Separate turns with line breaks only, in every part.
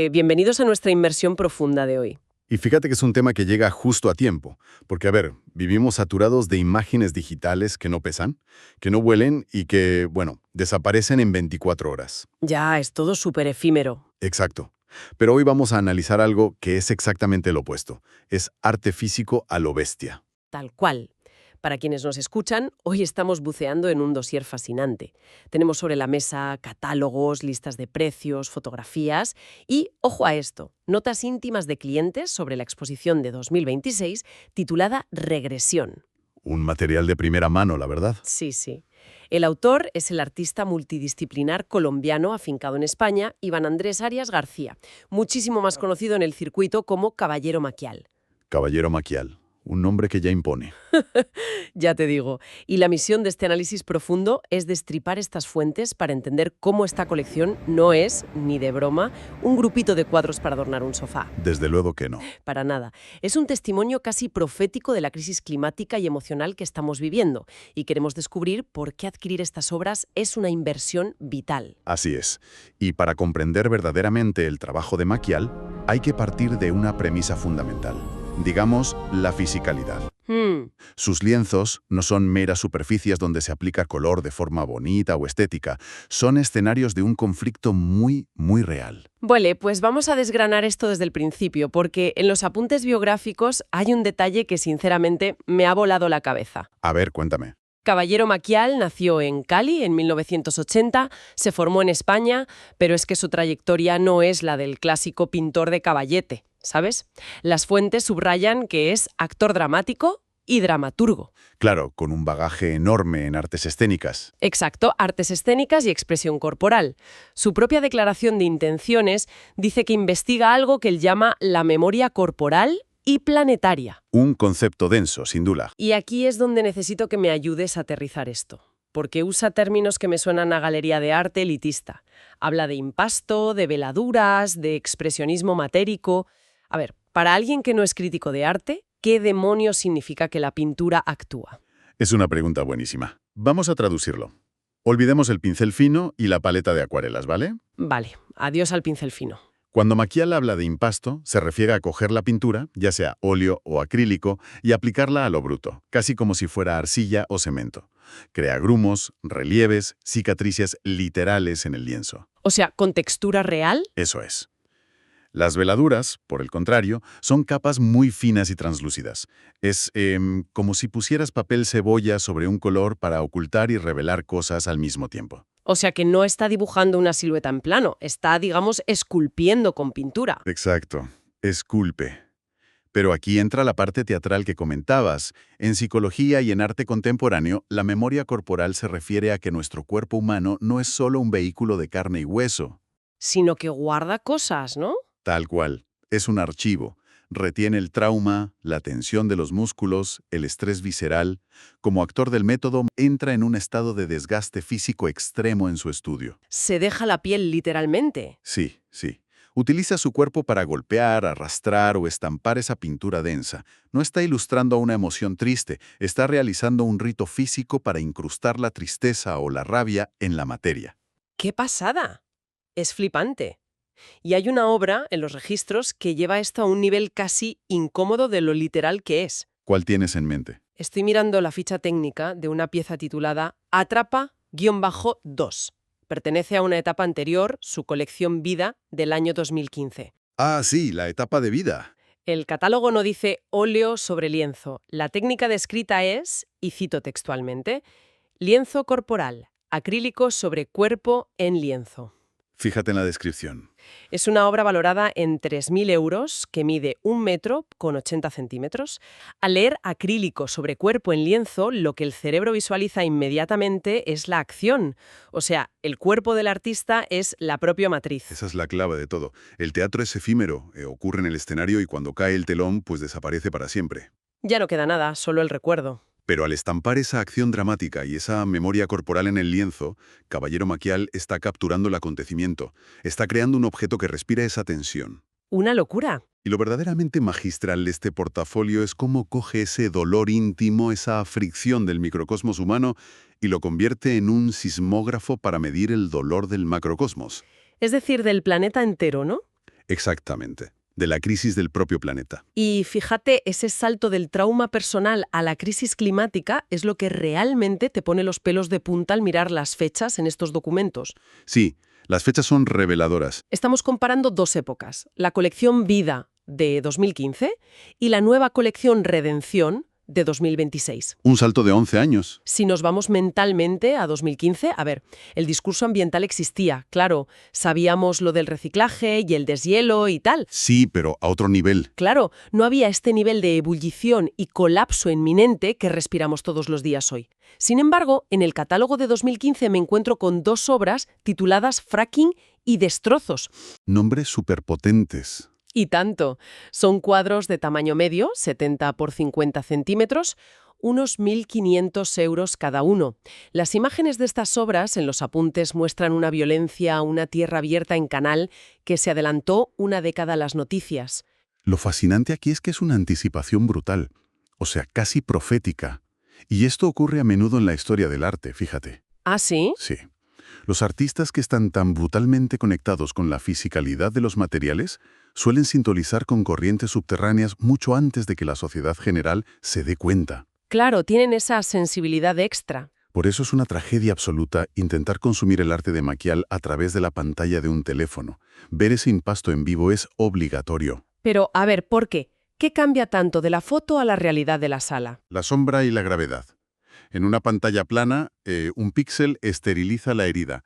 bienvenidos a nuestra inmersión profunda de hoy.
Y fíjate que es un tema que llega justo a tiempo, porque a ver, vivimos saturados de imágenes digitales que no pesan, que no huelen y que, bueno, desaparecen en 24 horas.
Ya, es todo súper efímero.
Exacto. Pero hoy vamos a analizar algo que es exactamente lo opuesto. Es arte físico a lo bestia.
Tal cual. Para quienes nos escuchan, hoy estamos buceando en un dossier fascinante. Tenemos sobre la mesa catálogos, listas de precios, fotografías y, ojo a esto, notas íntimas de clientes sobre la exposición de 2026 titulada Regresión.
Un material de primera mano, la verdad.
Sí, sí. El autor es el artista multidisciplinar colombiano afincado en España, Iván Andrés Arias García, muchísimo más conocido en el circuito como Caballero Maquial.
Caballero Maquial, un nombre que ya impone.
Ya te digo. Y la misión de este análisis profundo es destripar estas fuentes para entender cómo esta colección no es, ni de broma, un grupito de cuadros para adornar un sofá.
Desde luego que no.
Para nada. Es un testimonio casi profético de la crisis climática y emocional que estamos viviendo. Y queremos descubrir por qué adquirir estas obras es una inversión vital.
Así es. Y para comprender verdaderamente el trabajo de Maquial, hay que partir de una premisa fundamental. Digamos, la fisicalidad. Sus lienzos no son meras superficies donde se aplica color de forma bonita o estética. Son escenarios de un conflicto muy, muy real.
Vale, pues vamos a desgranar esto desde el principio, porque en los apuntes biográficos hay un detalle que sinceramente me ha volado la cabeza.
A ver, cuéntame.
Caballero Maquial nació en Cali en 1980, se formó en España, pero es que su trayectoria no es la del clásico pintor de caballete, ¿sabes? Las fuentes subrayan que es actor dramático y dramaturgo.
Claro, con un bagaje enorme en artes escénicas.
Exacto, artes escénicas y expresión corporal. Su propia declaración de intenciones dice que investiga algo que él llama la memoria corporal y planetaria.
Un concepto denso, sin duda.
Y aquí es donde necesito que me ayudes a aterrizar esto, porque usa términos que me suenan a galería de arte elitista. Habla de impasto, de veladuras, de expresionismo matérico. A ver, para alguien que no es crítico de arte, ¿qué demonios significa que la pintura actúa?
Es una pregunta buenísima. Vamos a traducirlo. Olvidemos el pincel fino y la paleta de acuarelas, ¿vale?
Vale, adiós al pincel fino.
Cuando Maquial habla de impasto, se refiere a coger la pintura, ya sea óleo o acrílico, y aplicarla a lo bruto, casi como si fuera arcilla o cemento. Crea grumos, relieves, cicatrices literales en el lienzo.
O sea, ¿con textura real?
Eso es. Las veladuras, por el contrario, son capas muy finas y translúcidas. Es como si pusieras papel cebolla sobre un color para ocultar y revelar cosas al mismo tiempo.
O sea que no está dibujando una silueta en plano, está, digamos, esculpiendo con pintura.
Exacto. Esculpe. Pero aquí entra la parte teatral que comentabas. En psicología y en arte contemporáneo, la memoria corporal se refiere a que nuestro cuerpo humano no es solo un vehículo de carne y hueso.
Sino que guarda cosas, ¿no?
Tal cual. Es un archivo. Retiene el trauma, la tensión de los músculos, el estrés visceral. Como actor del método, entra en un estado de desgaste físico extremo en su estudio.
Se deja la piel literalmente.
Sí, sí. Utiliza su cuerpo para golpear, arrastrar o estampar esa pintura densa. No está ilustrando una emoción triste, está realizando un rito físico para incrustar la tristeza o la rabia en la materia.
¡Qué pasada! Es flipante. Y hay una obra en los registros que lleva esto a un nivel casi incómodo de lo literal que es.
¿Cuál tienes en mente?
Estoy mirando la ficha técnica de una pieza titulada Atrapa-2. Pertenece a una etapa anterior, su colección Vida, del año 2015.
Ah, sí, la etapa de vida.
El catálogo no dice óleo sobre lienzo. La técnica descrita es, y cito textualmente, lienzo corporal, acrílico sobre cuerpo en lienzo.
Fíjate en la descripción.
Es una obra valorada en 3.000 euros, que mide 1 metro con 80 centímetros. Al leer acrílico sobre cuerpo en lienzo, lo que el cerebro visualiza inmediatamente es la acción. O sea, el cuerpo del artista es la propia matriz.
Esa es la clave de todo. El teatro es efímero, ocurre en el escenario y cuando cae el telón, pues desaparece para siempre.
Ya no queda nada, solo el recuerdo.
Pero al estampar esa acción dramática y esa memoria corporal en el lienzo, Caballero Maquial está capturando el acontecimiento, está creando un objeto que respira esa tensión.
¡Una locura!
Y lo verdaderamente magistral de este portafolio es cómo coge ese dolor íntimo, esa fricción del microcosmos humano, y lo convierte en un sismógrafo para medir el dolor del macrocosmos.
Es decir, del planeta entero, ¿no?
Exactamente. De la crisis del propio planeta.
Y fíjate, ese salto del trauma personal a la crisis climática es lo que realmente te pone los pelos de punta al mirar las fechas en estos documentos.
Sí, las fechas son reveladoras.
Estamos comparando dos épocas, la colección Vida de 2015 y la nueva colección Redención de 2026.
Un salto de 11 años.
Si nos vamos mentalmente a 2015, a ver, el discurso ambiental existía, claro, sabíamos lo del reciclaje y el deshielo y tal.
Sí, pero a otro nivel.
Claro, no había este nivel de ebullición y colapso inminente que respiramos todos los días hoy. Sin embargo, en el catálogo de 2015 me encuentro con dos obras tituladas Fracking y Destrozos.
Nombres superpotentes.
Y tanto. Son cuadros de tamaño medio, 70 por 50 centímetros, unos 1.500 euros cada uno. Las imágenes de estas obras en los apuntes muestran una violencia, una tierra abierta en canal que se adelantó una década a las noticias.
Lo fascinante aquí es que es una anticipación brutal, o sea, casi profética. Y esto ocurre a menudo en la historia del arte, fíjate.
¿Ah, sí?
Sí. Los artistas que están tan brutalmente conectados con la fisicalidad de los materiales suelen sintonizar con corrientes subterráneas mucho antes de que la sociedad general se dé cuenta.
Claro, tienen esa sensibilidad extra.
Por eso es una tragedia absoluta intentar consumir el arte de Maquial a través de la pantalla de un teléfono. Ver ese impasto en vivo es obligatorio.
Pero, a ver, ¿por qué? ¿Qué cambia tanto de la foto a la realidad de la sala?
La sombra y la gravedad. En una pantalla plana, un píxel esteriliza la herida.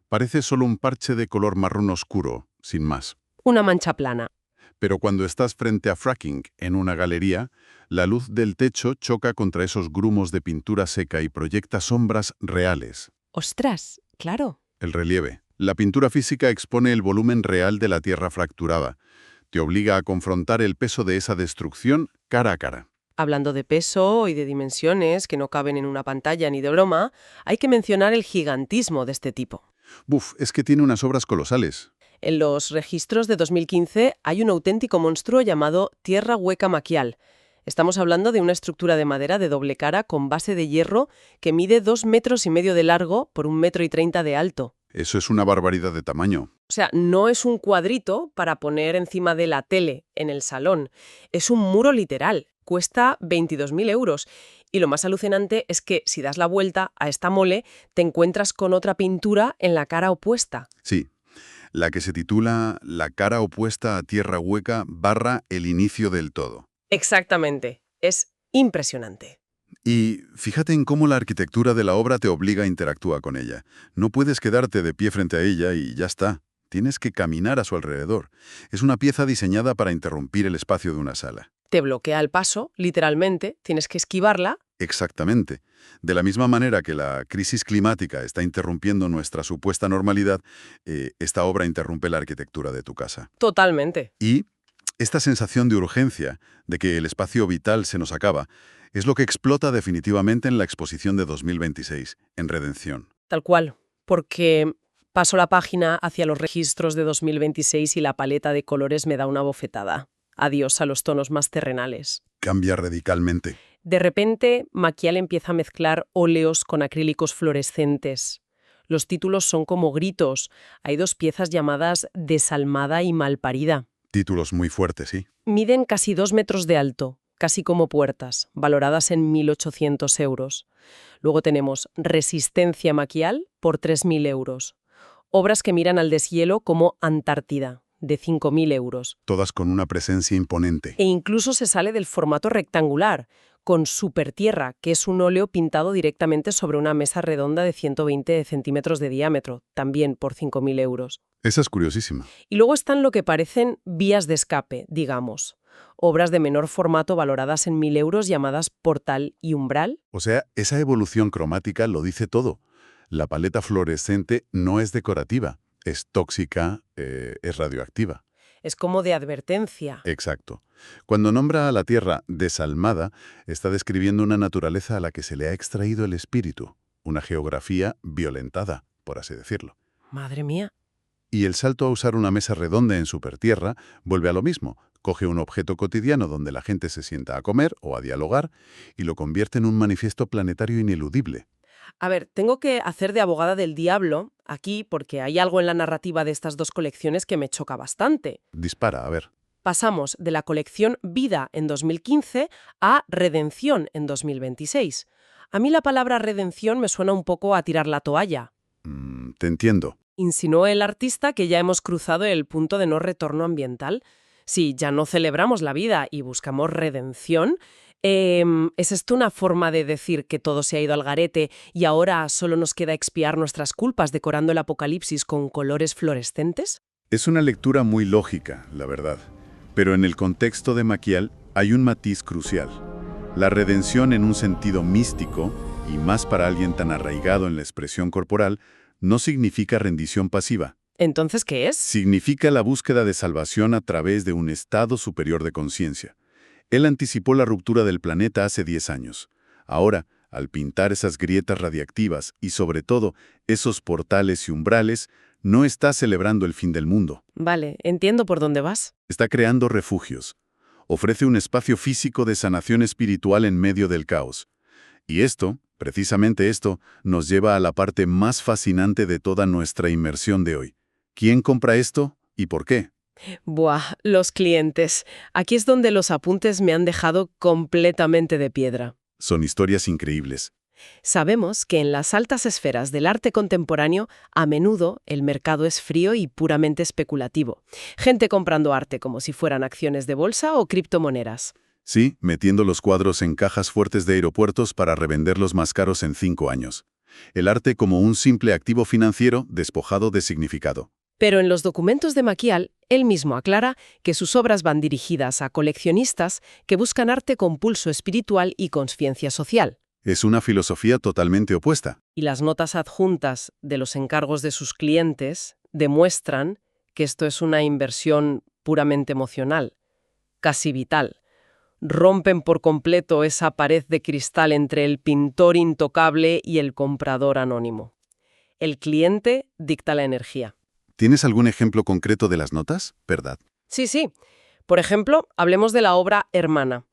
Parece solo un parche de color marrón oscuro, sin más.
Una mancha plana.
Pero cuando estás frente a Fracking en una galería, la luz del techo choca contra esos grumos de pintura seca y proyecta sombras reales.
¡Ostras! Claro.
El relieve. La pintura física expone el volumen real de la tierra fracturada. Te obliga a confrontar el peso de esa destrucción cara a cara.
Hablando de peso y de dimensiones que no caben en una pantalla ni de broma, hay que mencionar el gigantismo de este tipo.
Es que tiene unas obras colosales.
En los registros de 2015 hay un auténtico monstruo llamado Tierra Hueca Maquial. Estamos hablando de una estructura de madera de doble cara con base de hierro que mide 2,5 metros de largo por 1,30 m de alto.
Eso es una barbaridad de tamaño.
O sea, no es un cuadrito para poner encima de la tele en el salón. Es un muro literal. Cuesta 22.000 euros. Y lo más alucinante es que si das la vuelta a esta mole, te encuentras con otra pintura en la cara opuesta.
Sí. La que se titula La cara opuesta a Tierra Hueca / el inicio del todo.
Exactamente. Es impresionante.
Y fíjate en cómo la arquitectura de la obra te obliga a interactuar con ella. No puedes quedarte de pie frente a ella y ya está. Tienes que caminar a su alrededor. Es una pieza diseñada para interrumpir el espacio de una sala.
Te bloquea el paso, literalmente, tienes que esquivarla.
Exactamente. De la misma manera que la crisis climática está interrumpiendo nuestra supuesta normalidad, esta obra interrumpe la arquitectura de tu casa.
Totalmente.
Y esta sensación de urgencia, de que el espacio vital se nos acaba, es lo que explota definitivamente en la exposición de 2026, en Redención.
Tal cual. Porque paso la página hacia los registros de 2026 y la paleta de colores me da una bofetada. Adiós a los tonos más terrenales.
Cambia radicalmente.
De repente, Maquial empieza a mezclar óleos con acrílicos fluorescentes. Los títulos son como gritos. Hay dos piezas llamadas Desalmada y Malparida.
Títulos muy fuertes, sí.
Miden casi 2 metros de alto, casi como puertas, valoradas en 1.800 euros. Luego tenemos Resistencia Maquial por 3.000 euros. Obras que miran al deshielo como Antártida, de 5.000 euros.
Todas con una presencia imponente.
E incluso se sale del formato rectangular, con Supertierra, que es un óleo pintado directamente sobre una mesa redonda de 120 centímetros de diámetro, también por 5.000 euros.
Esa es curiosísima.
Y luego están lo que parecen vías de escape, digamos. Obras de menor formato valoradas en 1.000 euros llamadas Portal y Umbral.
O sea, esa evolución cromática lo dice todo. La paleta fluorescente no es decorativa, es tóxica, es radioactiva.
Es como de advertencia.
Exacto. Cuando nombra a la Tierra desalmada, está describiendo una naturaleza a la que se le ha extraído el espíritu, una geografía violentada, por así decirlo.
Madre mía.
Y el salto a usar una mesa redonda en Supertierra vuelve a lo mismo. Coge un objeto cotidiano donde la gente se sienta a comer o a dialogar y lo convierte en un manifiesto planetario ineludible.
A ver, tengo que hacer de abogada del diablo aquí porque hay algo en la narrativa de estas dos colecciones que me choca bastante.
Dispara, a ver.
Pasamos de la colección Vida en 2015 a Redención en 2026. A mí la palabra redención me suena un poco a tirar la toalla.
Te entiendo.
Insinuó el artista que ya hemos cruzado el punto de no retorno ambiental. Si ya no celebramos la vida y buscamos redención, ¿es esto una forma de decir que todo se ha ido al garete y ahora solo nos queda expiar nuestras culpas decorando el apocalipsis con colores fluorescentes?
Es una lectura muy lógica, la verdad. Pero en el contexto de Maquial hay un matiz crucial. La redención en un sentido místico, y más para alguien tan arraigado en la expresión corporal, no significa rendición pasiva.
¿Entonces qué es?
Significa la búsqueda de salvación a través de un estado superior de conciencia. Él anticipó la ruptura del planeta hace 10 años. Ahora, al pintar esas grietas radiactivas y sobre todo esos portales y umbrales, no está celebrando el fin del mundo.
Vale, entiendo por dónde vas.
Está creando refugios. Ofrece un espacio físico de sanación espiritual en medio del caos. Y esto, precisamente esto, nos lleva a la parte más fascinante de toda nuestra inmersión de hoy. ¿Quién compra esto y por qué?
Buah, los clientes. Aquí es donde los apuntes me han dejado completamente de piedra.
Son historias increíbles.
Sabemos que en las altas esferas del arte contemporáneo, a menudo el mercado es frío y puramente especulativo. Gente comprando arte como si fueran acciones de bolsa o criptomonedas.
Sí, metiendo los cuadros en cajas fuertes de aeropuertos para revenderlos más caros en 5 años. El arte como un simple activo financiero despojado de significado.
Pero en los documentos de Maquial, él mismo aclara que sus obras van dirigidas a coleccionistas que buscan arte con pulso espiritual y conciencia social.
Es una filosofía totalmente opuesta.
Y las notas adjuntas de los encargos de sus clientes demuestran que esto es una inversión puramente emocional, casi vital. Rompen por completo esa pared de cristal entre el pintor intocable y el comprador anónimo. El cliente dicta la energía.
¿Tienes algún ejemplo concreto de las notas? ¿Verdad?
Sí. Por ejemplo, hablemos de la obra Hermana.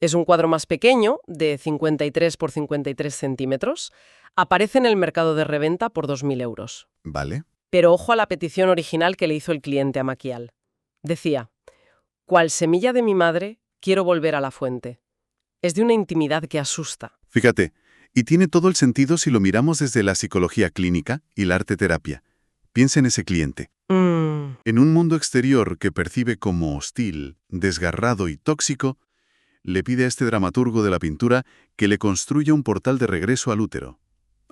Es un cuadro más pequeño, de 53 por 53 centímetros. Aparece en el mercado de reventa por 2.000 euros.
Vale.
Pero ojo a la petición original que le hizo el cliente a Maquial. Decía, «Cual semilla de mi madre, quiero volver a la fuente». Es de una intimidad que asusta.
Fíjate, y tiene todo el sentido si lo miramos desde la psicología clínica y la arteterapia. Piensa en ese cliente. En un mundo exterior que percibe como hostil, desgarrado y tóxico, le pide a este dramaturgo de la pintura que le construya un portal de regreso al útero.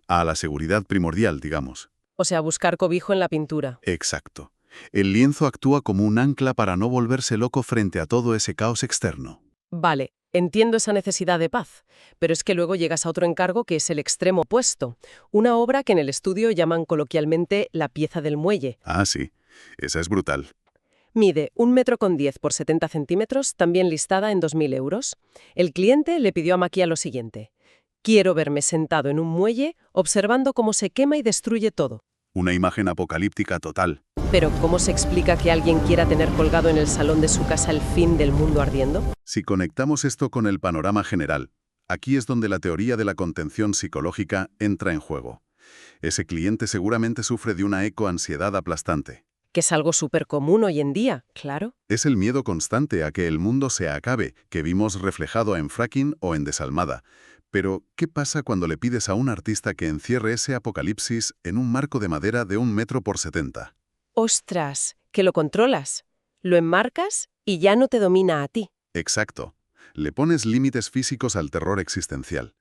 A la seguridad primordial, digamos.
O sea, buscar cobijo en la pintura.
Exacto. El lienzo actúa como un ancla para no volverse loco frente a todo ese caos externo.
Vale, entiendo esa necesidad de paz, pero es que luego llegas a otro encargo que es el extremo opuesto, una obra que en el estudio llaman coloquialmente la pieza del muelle.
Ah, sí. Esa es brutal.
Mide 1,10 m por 70 centímetros, también listada en 2.000 euros. El cliente le pidió a Maquial lo siguiente. Quiero verme sentado en un muelle observando cómo se quema y destruye todo.
Una imagen apocalíptica total.
Pero ¿cómo se explica que alguien quiera tener colgado en el salón de su casa el fin del mundo ardiendo?
Si conectamos esto con el panorama general, aquí es donde la teoría de la contención psicológica entra en juego. Ese cliente seguramente sufre de una ecoansiedad aplastante.
Que es algo súper común hoy en día, claro.
Es el miedo constante a que el mundo se acabe, que vimos reflejado en Fracking o en Desalmada. Pero, ¿qué pasa cuando le pides a un artista que encierre ese apocalipsis en un marco de madera de 1 metro por 70?
¡Ostras! Que lo controlas. Lo enmarcas y ya no te domina a ti.
Exacto. Le pones límites físicos al terror existencial.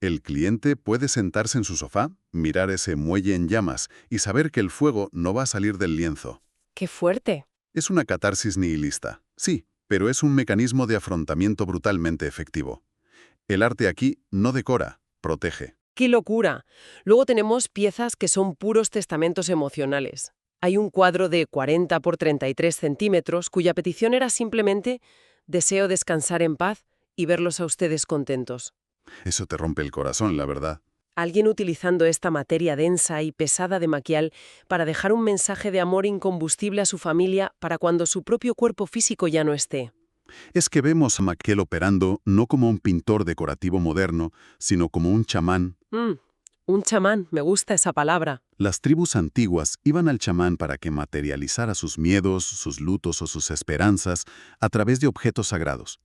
El cliente puede sentarse en su sofá, mirar ese muelle en llamas y saber que el fuego no va a salir del lienzo.
¡Qué fuerte!
Es una catarsis nihilista, sí, pero es un mecanismo de afrontamiento brutalmente efectivo. El arte aquí no decora, protege.
¡Qué locura! Luego tenemos piezas que son puros testamentos emocionales. Hay un cuadro de 40 por 33 centímetros cuya petición era simplemente «Deseo descansar en paz y verlos a ustedes contentos».
Eso te rompe el corazón, la verdad.
Alguien utilizando esta materia densa y pesada de Maquial para dejar un mensaje de amor incombustible a su familia para cuando su propio cuerpo físico ya no esté.
Es que vemos a Maquiel operando no como un pintor decorativo moderno, sino como un chamán.
Un chamán, me gusta esa palabra.
Las tribus antiguas iban al chamán para que materializara sus miedos, sus lutos o sus esperanzas a través de objetos sagrados.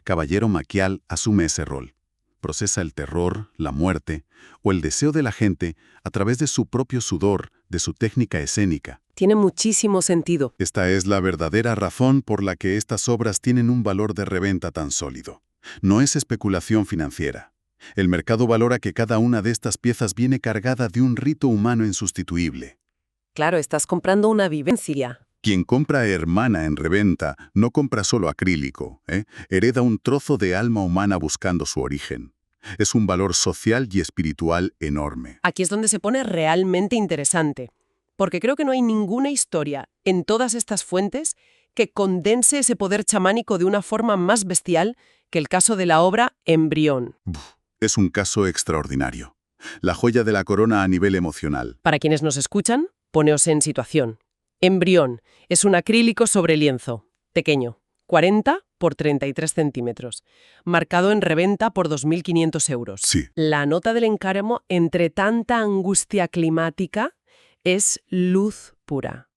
Caballero Maquial asume ese rol. Procesa el terror, la muerte o el deseo de la gente a través de su propio sudor, de su técnica escénica.
Tiene muchísimo sentido.
Esta es la verdadera razón por la que estas obras tienen un valor de reventa tan sólido. No es especulación financiera. El mercado valora que cada una de estas piezas viene cargada de un rito humano insustituible.
Claro, estás comprando una vivencia.
Quien compra hermana en reventa no compra solo acrílico, hereda un trozo de alma humana buscando su origen. Es un valor social y espiritual enorme.
Aquí es donde se pone realmente interesante, porque creo que no hay ninguna historia en todas estas fuentes que condense ese poder chamánico de una forma más bestial que el caso de la obra Embrión.
Es un caso extraordinario. La joya de la corona a nivel emocional.
Para quienes nos escuchan, poneos en situación. Embrión es un acrílico sobre lienzo, pequeño, 40 por 33 centímetros, marcado en reventa por 2.500 euros.
Sí.
La nota del encargo, entre tanta angustia climática, es luz pura.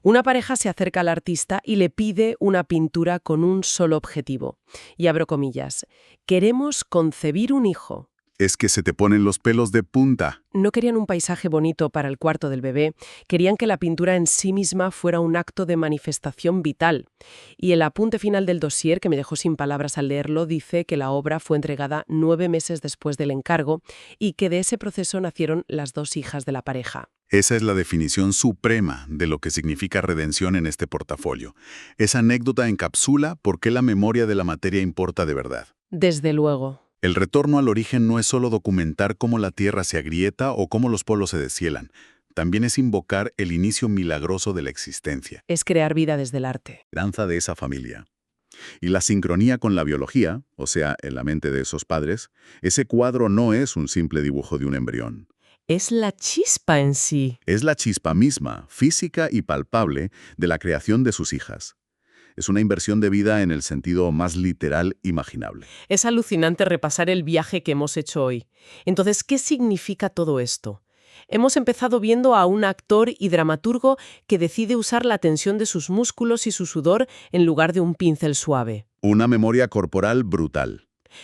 Una pareja se acerca al artista y le pide una pintura con un solo objetivo. Y abro comillas, queremos concebir un hijo.
Es que se te ponen los pelos de punta.
No querían un paisaje bonito para el cuarto del bebé, querían que la pintura en sí misma fuera un acto de manifestación vital. Y el apunte final del dossier, que me dejó sin palabras al leerlo, dice que la obra fue entregada 9 meses después del encargo y que de ese proceso nacieron las 2 hijas de la pareja.
Esa es la definición suprema de lo que significa redención en este portafolio. Esa anécdota encapsula por qué la memoria de la materia importa de verdad.
Desde luego.
El retorno al origen no es solo documentar cómo la Tierra se agrieta o cómo los polos se deshielan. También es invocar el inicio milagroso de la existencia.
Es crear vida desde el arte.
Esperanza de esa familia. Y la sincronía con la biología, o sea, en la mente de esos padres, ese cuadro no es un simple dibujo de un embrión.
Es la chispa en sí.
Es la chispa misma, física y palpable, de la creación de sus hijas. Es una inversión de vida en el sentido más literal imaginable.
Es alucinante repasar el viaje que hemos hecho hoy. Entonces, ¿qué significa todo esto? Hemos empezado viendo a un actor y dramaturgo que decide usar la tensión de sus músculos y su sudor en lugar de un pincel suave.
Una memoria corporal brutal.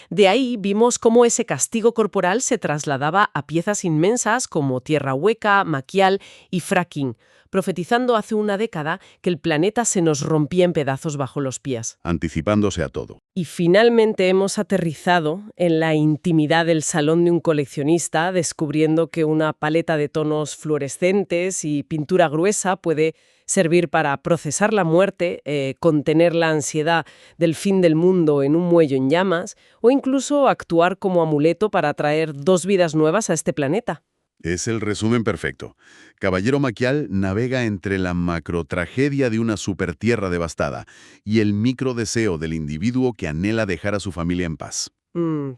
De ahí vimos cómo ese castigo corporal se trasladaba a piezas inmensas como Tierra Hueca, Maquial y Fracking, profetizando hace una década que el planeta se nos rompía en pedazos bajo los pies.
Anticipándose a todo.
Y finalmente hemos aterrizado en la intimidad del salón de un coleccionista, descubriendo que una paleta de tonos fluorescentes y pintura gruesa puede servir para procesar la muerte, contener la ansiedad del fin del mundo en un muelle en llamas, o incluso actuar como amuleto para traer 2 vidas nuevas a este planeta.
Es el resumen perfecto. Caballero Maquial navega entre la macrotragedia de una supertierra devastada y el microdeseo del individuo que anhela dejar a su familia en paz.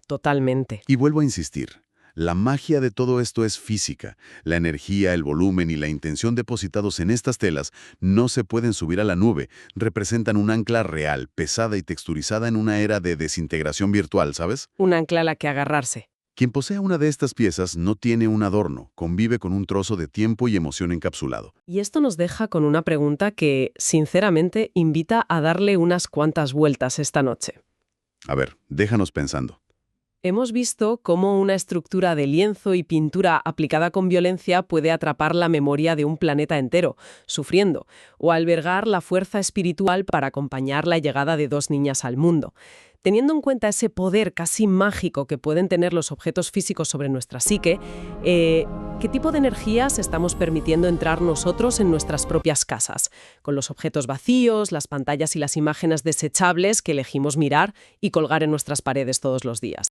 Totalmente.
Y vuelvo a insistir, la magia de todo esto es física. La energía, el volumen y la intención depositados en estas telas no se pueden subir a la nube. Representan un ancla real, pesada y texturizada en una era de desintegración virtual, ¿sabes?
Un ancla a la que agarrarse.
Quien posea una de estas piezas no tiene un adorno, convive con un trozo de tiempo y emoción encapsulado.
Y esto nos deja con una pregunta que, sinceramente, invita a darle unas cuantas vueltas esta noche.
A ver, déjanos pensando.
Hemos visto cómo una estructura de lienzo y pintura aplicada con violencia puede atrapar la memoria de un planeta entero, sufriendo, o albergar la fuerza espiritual para acompañar la llegada de 2 niñas al mundo. Teniendo en cuenta ese poder casi mágico que pueden tener los objetos físicos sobre nuestra psique, ¿qué tipo de energías estamos permitiendo entrar nosotros en nuestras propias casas? Con los objetos vacíos, las pantallas y las imágenes desechables que elegimos mirar y colgar en nuestras paredes todos los días.